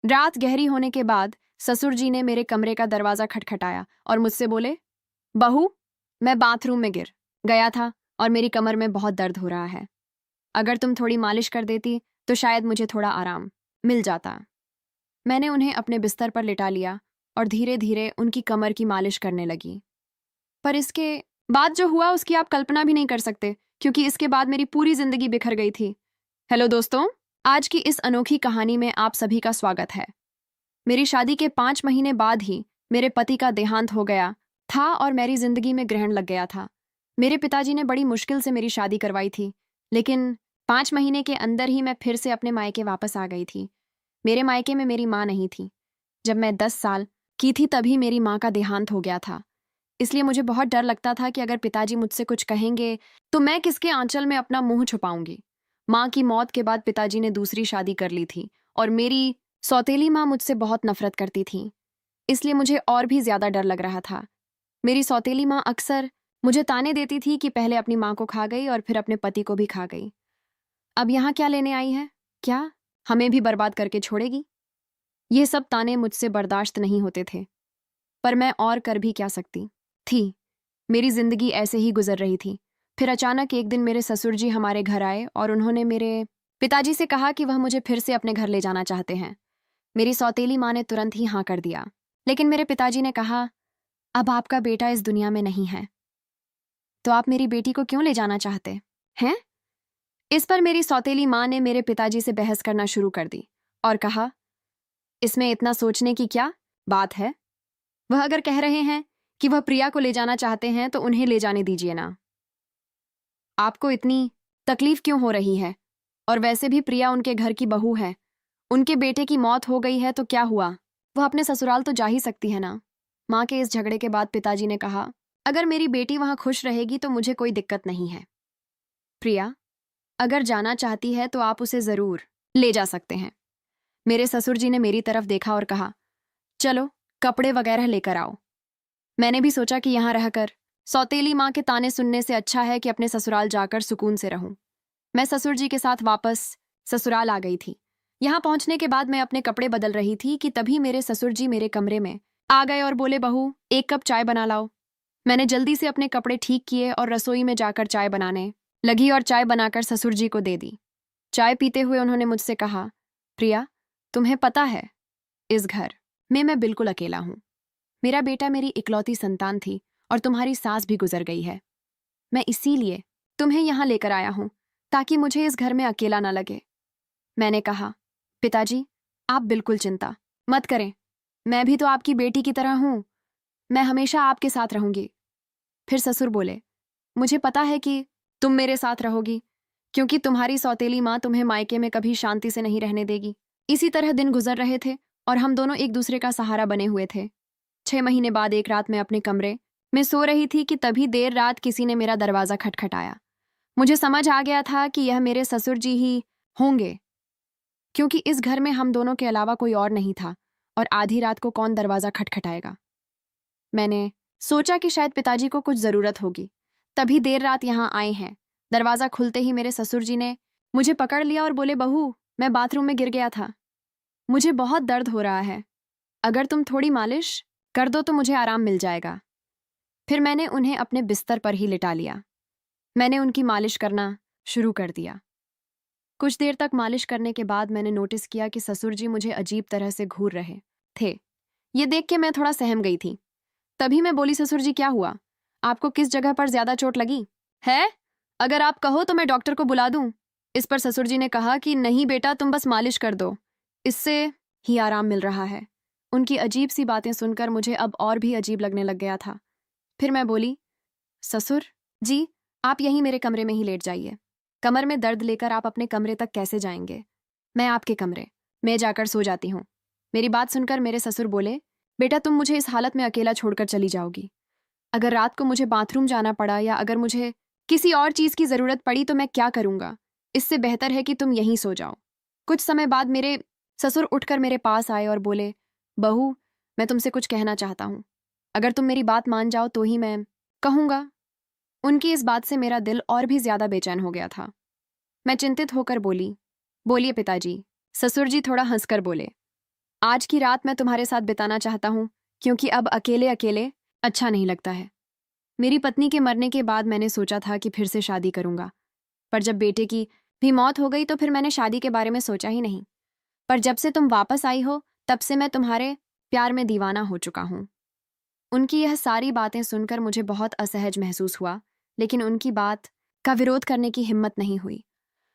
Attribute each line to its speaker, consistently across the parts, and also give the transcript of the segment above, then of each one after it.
Speaker 1: रात गहरी होने के बाद ससुर जी ने मेरे कमरे का दरवाजा खटखटाया और मुझसे बोले, बहू, मैं बाथरूम में गिर गया था और मेरी कमर में बहुत दर्द हो रहा है। अगर तुम थोड़ी मालिश कर देती तो शायद मुझे थोड़ा आराम मिल जाता। मैंने उन्हें अपने बिस्तर पर लिटा लिया और धीरे धीरे उनकी कमर की मालिश करने लगी। पर इसके बाद जो हुआ उसकी आप कल्पना भी नहीं कर सकते, क्योंकि इसके बाद मेरी पूरी जिंदगी बिखर गई थी। हेलो दोस्तों, आज की इस अनोखी कहानी में आप सभी का स्वागत है। मेरी शादी के 5 महीने बाद ही मेरे पति का देहांत हो गया था और मेरी जिंदगी में ग्रहण लग गया था। मेरे पिताजी ने बड़ी मुश्किल से मेरी शादी करवाई थी, लेकिन 5 महीने के अंदर ही मैं फिर से अपने मायके वापस आ गई थी। मेरे मायके में मेरी माँ नहीं थी। जब मैं 10 साल की थी तभी मेरी माँ का देहांत हो गया था। इसलिए मुझे बहुत डर लगता था कि अगर पिताजी मुझसे कुछ कहेंगे तो मैं किसके आंचल में अपना मुंह छुपाऊंगी। माँ की मौत के बाद पिताजी ने दूसरी शादी कर ली थी और मेरी सौतेली माँ मुझसे बहुत नफरत करती थी। इसलिए मुझे और भी ज्यादा डर लग रहा था। मेरी सौतेली माँ अक्सर मुझे ताने देती थी कि पहले अपनी माँ को खा गई और फिर अपने पति को भी खा गई। अब यहाँ क्या लेने आई है? क्या हमें भी बर्बाद करके छोड़ेगी? ये सब ताने मुझसे बर्दाश्त नहीं होते थे, पर मैं और कर भी क्या सकती थी। मेरी जिंदगी ऐसे ही गुजर रही थी। फिर अचानक एक दिन मेरे ससुर जी हमारे घर आए और उन्होंने मेरे पिताजी से कहा कि वह मुझे फिर से अपने घर ले जाना चाहते हैं। मेरी सौतेली माँ ने तुरंत ही हाँ कर दिया, लेकिन मेरे पिताजी ने कहा, अब आपका बेटा इस दुनिया में नहीं है, तो आप मेरी बेटी को क्यों ले जाना चाहते हैं? इस पर मेरी सौतेली माँ ने मेरे पिताजी से बहस करना शुरू कर दी और कहा, इसमें इतना सोचने की क्या बात है? वह अगर कह रहे हैं कि वह प्रिया को ले जाना चाहते हैं तो उन्हें ले जाने दीजिए ना। आपको इतनी तकलीफ क्यों हो रही है? और वैसे भी प्रिया उनके घर की बहू है। उनके बेटे की मौत हो गई है तो क्या हुआ, वह अपने ससुराल तो जा ही सकती है ना। माँ के इस झगड़े के बाद पिताजी ने कहा, अगर मेरी बेटी वहां खुश रहेगी तो मुझे कोई दिक्कत नहीं है। प्रिया अगर जाना चाहती है तो आप उसे जरूर ले जा सकते हैं। मेरे ससुर जी ने मेरी तरफ देखा और कहा, चलो कपड़े वगैरह लेकर आओ। मैंने भी सोचा कि यहाँ रहकर सौतेली माँ के ताने सुनने से अच्छा है कि अपने ससुराल जाकर सुकून से रहूं। मैं ससुर जी के साथ वापस ससुराल आ गई थी। यहाँ पहुंचने के बाद मैं अपने कपड़े बदल रही थी कि तभी मेरे ससुर जी मेरे कमरे में आ गए और बोले, बहू 1 कप चाय बना लाओ। मैंने जल्दी से अपने कपड़े ठीक किए और रसोई में जाकर चाय बनाने लगी और चाय बनाकर ससुर जी को दे दी। चाय पीते हुए उन्होंने मुझसे कहा, प्रिया तुम्हें पता है इस घर में मैं बिल्कुल अकेला हूँ। मेरा बेटा मेरी इकलौती संतान थी और तुम्हारी सास भी गुजर गई है। मैं इसीलिए तुम्हें यहाँ लेकर आया हूँ ताकि मुझे इस घर में अकेला ना लगे। मैंने कहा, पिताजी आप बिल्कुल चिंता मत करें, मैं भी तो आपकी बेटी की तरह हूँ, मैं हमेशा आपके साथ रहूंगी। फिर ससुर बोले, मुझे पता है कि तुम मेरे साथ रहोगी, क्योंकि तुम्हारी सौतेली माँ तुम्हें मायके में कभी शांति से नहीं रहने देगी। इसी तरह दिन गुजर रहे थे और हम दोनों एक दूसरे का सहारा बने हुए थे। 6 महीने बाद एक रात मैं अपने कमरे में सो रही थी कि तभी देर रात किसी ने मेरा दरवाजा खटखटाया। मुझे समझ आ गया था कि यह मेरे ससुर जी ही होंगे, क्योंकि इस घर में हम दोनों के अलावा कोई और नहीं था और आधी रात को कौन दरवाजा खटखटाएगा। मैंने सोचा कि शायद पिताजी को कुछ जरूरत होगी, तभी देर रात यहाँ आए हैं। दरवाजा खुलते ही मेरे ससुर जी ने मुझे पकड़ लिया और बोले, बहू मैं बाथरूम में गिर गया था, मुझे बहुत दर्द हो रहा है, अगर तुम थोड़ी मालिश कर दो तो मुझे आराम मिल जाएगा। फिर मैंने उन्हें अपने बिस्तर पर ही लिटा लिया। मैंने उनकी मालिश करना शुरू कर दिया। कुछ देर तक मालिश करने के बाद मैंने नोटिस किया कि ससुर जी मुझे अजीब तरह से घूर रहे थे। ये देख के मैं थोड़ा सहम गई थी। तभी मैं बोली, ससुर जी क्या हुआ, आपको किस जगह पर ज्यादा चोट लगी है? अगर आप कहो तो मैं डॉक्टर को बुला दूं। इस पर ससुर जी ने कहा कि नहीं बेटा, तुम बस मालिश कर दो, इससे ही आराम मिल रहा है। उनकी अजीब सी बातें सुनकर मुझे अब और भी अजीब लगने लग गया था। फिर मैं बोली, ससुर जी आप यहीं मेरे कमरे में ही लेट जाइए। कमर में दर्द लेकर आप अपने कमरे तक कैसे जाएंगे? मैं आपके कमरे में जाकर सो जाती हूँ। मेरी बात सुनकर मेरे ससुर बोले, बेटा तुम मुझे इस हालत में अकेला छोड़कर चली जाओगी। अगर रात को मुझे बाथरूम जाना पड़ा या अगर मुझे किसी और चीज की जरूरत पड़ी तो मैं क्या करूंगा? इससे बेहतर है कि तुम यहीं सो जाओ। कुछ समय बाद मेरे ससुर उठकर मेरे पास आए और बोले, बहू मैं तुमसे कुछ कहना चाहता हूँ, अगर तुम मेरी बात मान जाओ तो ही मैं कहूँगा। उनकी इस बात से मेरा दिल और भी ज्यादा बेचैन हो गया था। मैं चिंतित होकर बोली, बोलिए पिताजी। ससुर जी थोड़ा हंसकर बोले, आज की रात मैं तुम्हारे साथ बिताना चाहता हूँ, क्योंकि अब अकेले अकेले अच्छा नहीं लगता है। मेरी पत्नी के मरने के बाद मैंने सोचा था कि फिर से शादी करूंगा, पर जब बेटे की भी मौत हो गई तो फिर मैंने शादी के बारे में सोचा ही नहीं। पर जब से तुम वापस आई हो, तब से मैं तुम्हारे प्यार में दीवाना हो चुका हूँ। उनकी यह सारी बातें सुनकर मुझे बहुत असहज महसूस हुआ, लेकिन उनकी बात का विरोध करने की हिम्मत नहीं हुई।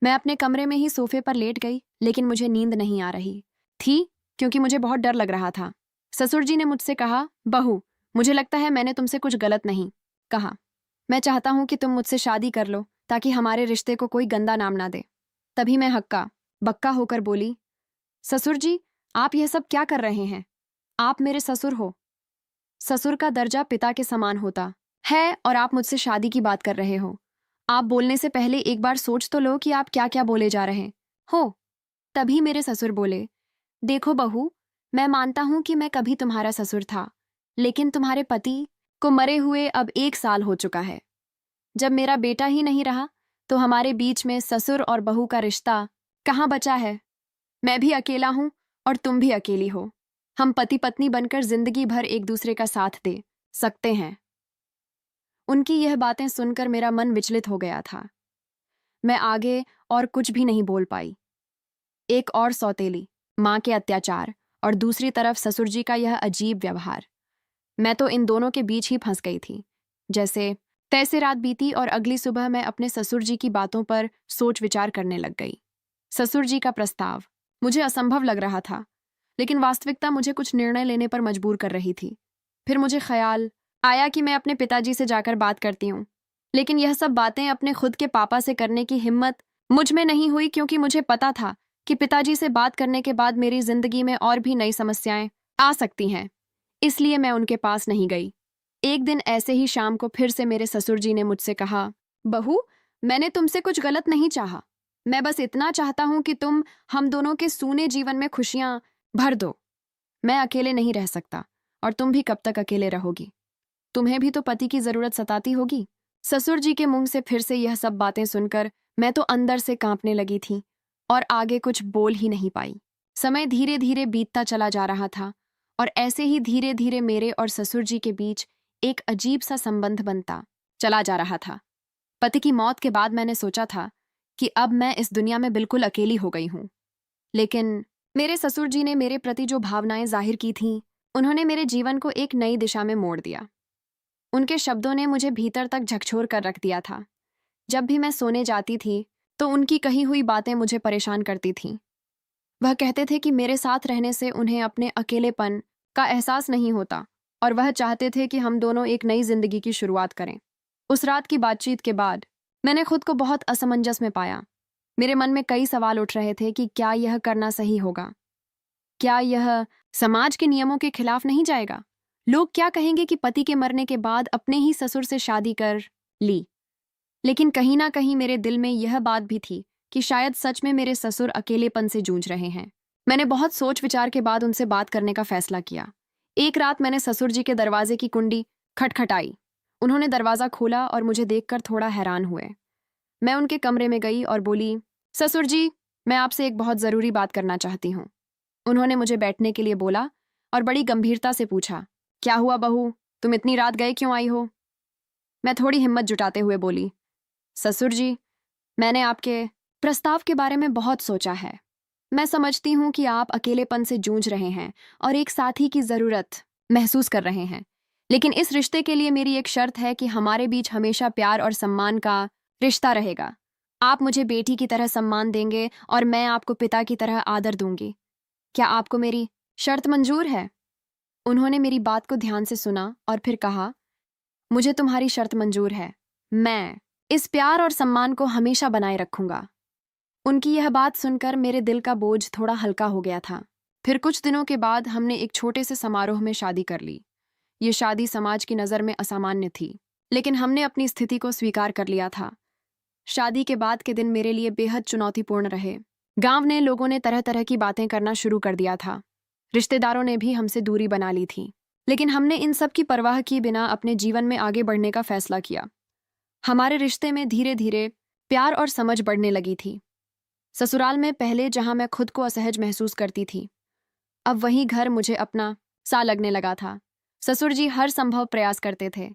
Speaker 1: मैं अपने कमरे में ही सोफे पर लेट गई, लेकिन मुझे नींद नहीं आ रही थी, क्योंकि मुझे बहुत डर लग रहा था। ससुर जी ने मुझसे कहा, बहू, मुझे लगता है मैंने तुमसे कुछ गलत नहीं कहा। मैं चाहता हूं कि तुम मुझसे शादी कर लो, ताकि हमारे रिश्ते को कोई गंदा नाम ना दे। तभी मैं हक्का बक्का होकर बोली, ससुर जी, आप यह सब क्या कर रहे हैं? आप मेरे ससुर हो। ससुर का दर्जा पिता के समान होता है, और आप मुझसे शादी की बात कर रहे हो। आप बोलने से पहले एक बार सोच तो लो कि आप क्या क्या बोले जा रहे हो। तभी मेरे ससुर बोले, देखो बहू, मैं मानता हूं कि मैं कभी तुम्हारा ससुर था, लेकिन तुम्हारे पति को मरे हुए अब 1 साल हो चुका है। जब मेरा बेटा ही नहीं रहा, तो हमारे बीच में ससुर और बहू का रिश्ता कहाँ बचा है? मैं भी अकेला हूं और तुम भी अकेली हो। हम पति पत्नी बनकर जिंदगी भर एक दूसरे का साथ दे सकते हैं। उनकी यह बातें सुनकर मेरा मन विचलित हो गया था। मैं आगे और कुछ भी नहीं बोल पाई। एक और सौतेली माँ के अत्याचार, और दूसरी तरफ ससुर जी का यह अजीब व्यवहार। मैं तो इन दोनों के बीच ही फंस गई थी। जैसे तैसे रात बीती और अगली सुबह मैं अपने ससुर जी की बातों पर सोच विचार करने लग गई। ससुर जी का प्रस्ताव मुझे असंभव लग रहा था, लेकिन वास्तविकता मुझे कुछ निर्णय लेने पर मजबूर कर रही थी। फिर मुझे ख्याल आया कि मैं अपने पिताजी से जाकर बात करती हूँ, लेकिन यह सब बातें अपने खुद के पापा से करने की हिम्मत मुझ में नहीं हुई, क्योंकि मुझे पता था कि पिताजी से बात करने के बाद मेरी जिंदगी में और भी नई समस्याएं आ सकती हैं। इसलिए मैं उनके पास नहीं गई। एक दिन ऐसे ही शाम को फिर से मेरे ससुर जी ने मुझसे कहा, बहू, मैंने तुमसे कुछ गलत नहीं चाहा। मैं बस इतना चाहता हूं कि तुम हम दोनों के सूने जीवन में खुशियां भर दो। मैं अकेले नहीं रह सकता, और तुम भी कब तक अकेले रहोगी? तुम्हें भी तो पति की जरूरत सताती होगी। ससुर जी के मुंह से फिर से यह सब बातें सुनकर मैं तो अंदर से कांपने लगी थी और आगे कुछ बोल ही नहीं पाई। समय धीरे धीरे बीतता चला जा रहा था, और ऐसे ही धीरे धीरे मेरे और ससुर जी के बीच एक अजीब सा संबंध बनता चला जा रहा था। पति की मौत के बाद मैंने सोचा था कि अब मैं इस दुनिया में बिल्कुल अकेली हो गई हूं, लेकिन मेरे ससुर जी ने मेरे प्रति जो भावनाएं जाहिर की थीं, उन्होंने मेरे जीवन को एक नई दिशा में मोड़ दिया। उनके शब्दों ने मुझे भीतर तक झकझोर कर रख दिया था। जब भी मैं सोने जाती थी, तो उनकी कही हुई बातें मुझे परेशान करती थीं। वह कहते थे कि मेरे साथ रहने से उन्हें अपने अकेलेपन का एहसास नहीं होता, और वह चाहते थे कि हम दोनों एक नई जिंदगी की शुरुआत करें। उस रात की बातचीत के बाद मैंने खुद को बहुत असमंजस में पाया। मेरे मन में कई सवाल उठ रहे थे कि क्या यह करना सही होगा? क्या यह समाज के नियमों के खिलाफ नहीं जाएगा? लोग क्या कहेंगे कि पति के मरने के बाद अपने ही ससुर से शादी कर ली? लेकिन कहीं ना कहीं मेरे दिल में यह बात भी थी कि शायद सच में मेरे ससुर अकेलेपन से जूझ रहे हैं। मैंने बहुत सोच विचार के बाद उनसे बात करने का फैसला किया। एक रात मैंने ससुर जी के दरवाजे की कुंडी खटखटाई। उन्होंने दरवाजा खोला और मुझे देखकर थोड़ा हैरान हुए। मैं उनके कमरे में गई और बोली, ससुर जी, मैं आपसे एक बहुत जरूरी बात करना चाहती हूँ। उन्होंने मुझे बैठने के लिए बोला और बड़ी गंभीरता से पूछा, क्या हुआ बहू, तुम इतनी रात गए क्यों आई हो? मैं थोड़ी हिम्मत जुटाते हुए बोली, ससुर जी, मैंने आपके प्रस्ताव के बारे में बहुत सोचा है। मैं समझती हूँ कि आप अकेलेपन से जूझ रहे हैं और एक साथी की जरूरत महसूस कर रहे हैं, लेकिन इस रिश्ते के लिए मेरी एक शर्त है कि हमारे बीच हमेशा प्यार और सम्मान का रिश्ता रहेगा। आप मुझे बेटी की तरह सम्मान देंगे और मैं आपको पिता की तरह आदर दूंगी। क्या आपको मेरी शर्त मंजूर है? उन्होंने मेरी बात को ध्यान से सुना और फिर कहा, मुझे तुम्हारी शर्त मंजूर है। मैं इस प्यार और सम्मान को हमेशा बनाए रखूंगा। उनकी यह बात सुनकर मेरे दिल का बोझ थोड़ा हल्का हो गया था। फिर कुछ दिनों के बाद हमने एक छोटे से समारोह में शादी कर ली। ये शादी समाज की नज़र में असामान्य थी, लेकिन हमने अपनी स्थिति को स्वीकार कर लिया था। शादी के बाद के दिन मेरे लिए बेहद चुनौतीपूर्ण रहे। गांव ने लोगों ने तरह तरह की बातें करना शुरू कर दिया था। रिश्तेदारों ने भी हमसे दूरी बना ली थी, लेकिन हमने इन सब की परवाह किए बिना अपने जीवन में आगे बढ़ने का फैसला किया। हमारे रिश्ते में धीरे धीरे प्यार और समझ बढ़ने लगी थी। ससुराल में पहले जहां मैं खुद को असहज महसूस करती थी, अब वही घर मुझे अपना सा लगने लगा था। ससुर जी हर संभव प्रयास करते थे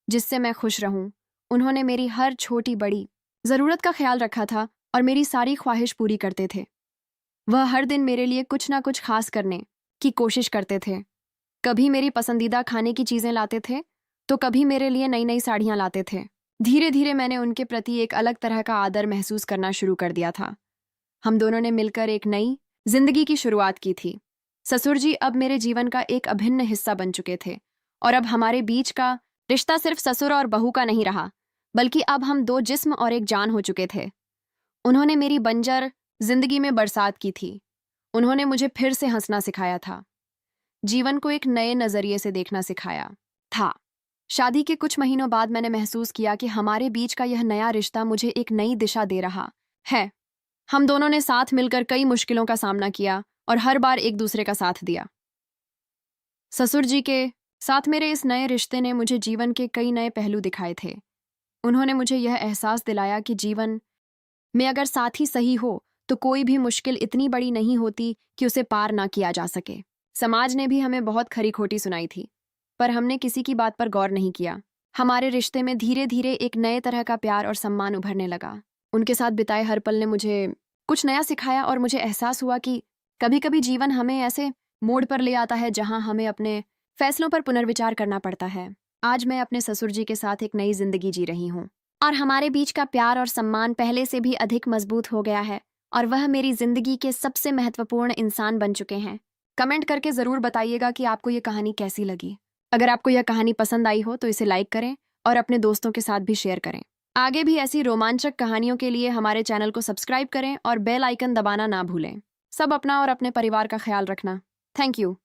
Speaker 1: जिससे मैं खुश रहूं। उन्होंने मेरी हर छोटी बड़ी ज़रूरत का ख्याल रखा था और मेरी सारी ख्वाहिश पूरी करते थे। वह हर दिन मेरे लिए कुछ ना कुछ खास करने की कोशिश करते थे। कभी मेरी पसंदीदा खाने की चीज़ें लाते थे तो कभी मेरे लिए नई नई साड़ियाँ लाते थे। धीरे धीरे मैंने उनके प्रति एक अलग तरह का आदर महसूस करना शुरू कर दिया था। हम दोनों ने मिलकर एक नई जिंदगी की शुरुआत की थी। ससुर जी अब मेरे जीवन का एक अभिन्न हिस्सा बन चुके थे और अब हमारे बीच का रिश्ता सिर्फ ससुर और बहू का नहीं रहा, बल्कि अब हम दो जिस्म और एक जान हो चुके थे। उन्होंने मेरी बंजर जिंदगी में बरसात की थी। उन्होंने मुझे फिर से हंसना सिखाया था, जीवन को एक नए नजरिए से देखना सिखाया था। शादी के कुछ महीनों बाद मैंने महसूस किया कि हमारे बीच का यह नया रिश्ता मुझे एक नई दिशा दे रहा है। हम दोनों ने साथ मिलकर कई मुश्किलों का सामना किया और हर बार एक दूसरे का साथ दिया। ससुर जी के साथ मेरे इस नए रिश्ते ने मुझे जीवन के कई नए पहलू दिखाए थे। उन्होंने मुझे यह एहसास दिलाया कि जीवन में अगर साथी सही हो तो कोई भी मुश्किल इतनी बड़ी नहीं होती कि उसे पार ना किया जा सके। समाज ने भी हमें बहुत खरी खोटी सुनाई थी, पर हमने किसी की बात पर गौर नहीं किया। हमारे रिश्ते में धीरे धीरे एक नए तरह का प्यार और सम्मान उभरने लगा। उनके साथ बिताए हर पल ने मुझे कुछ नया सिखाया और मुझे एहसास हुआ कि कभी कभी जीवन हमें ऐसे मोड़ पर ले आता है जहां हमें अपने फैसलों पर पुनर्विचार करना पड़ता है। आज मैं अपने ससुर जी के साथ एक नई जिंदगी जी रही हूँ और हमारे बीच का प्यार और सम्मान पहले से भी अधिक मजबूत हो गया है और वह मेरी जिंदगी के सबसे महत्वपूर्ण इंसान बन चुके हैं। कमेंट करके ज़रूर बताइएगा कि आपको ये कहानी कैसी लगी। अगर आपको यह कहानी पसंद आई हो तो इसे लाइक करें और अपने दोस्तों के साथ भी शेयर करें। आगे भी ऐसी रोमांचक कहानियों के लिए हमारे चैनल को सब्सक्राइब करें और बेल आइकन दबाना ना भूलें। सब अपना और अपने परिवार का ख्याल रखना। Thank you.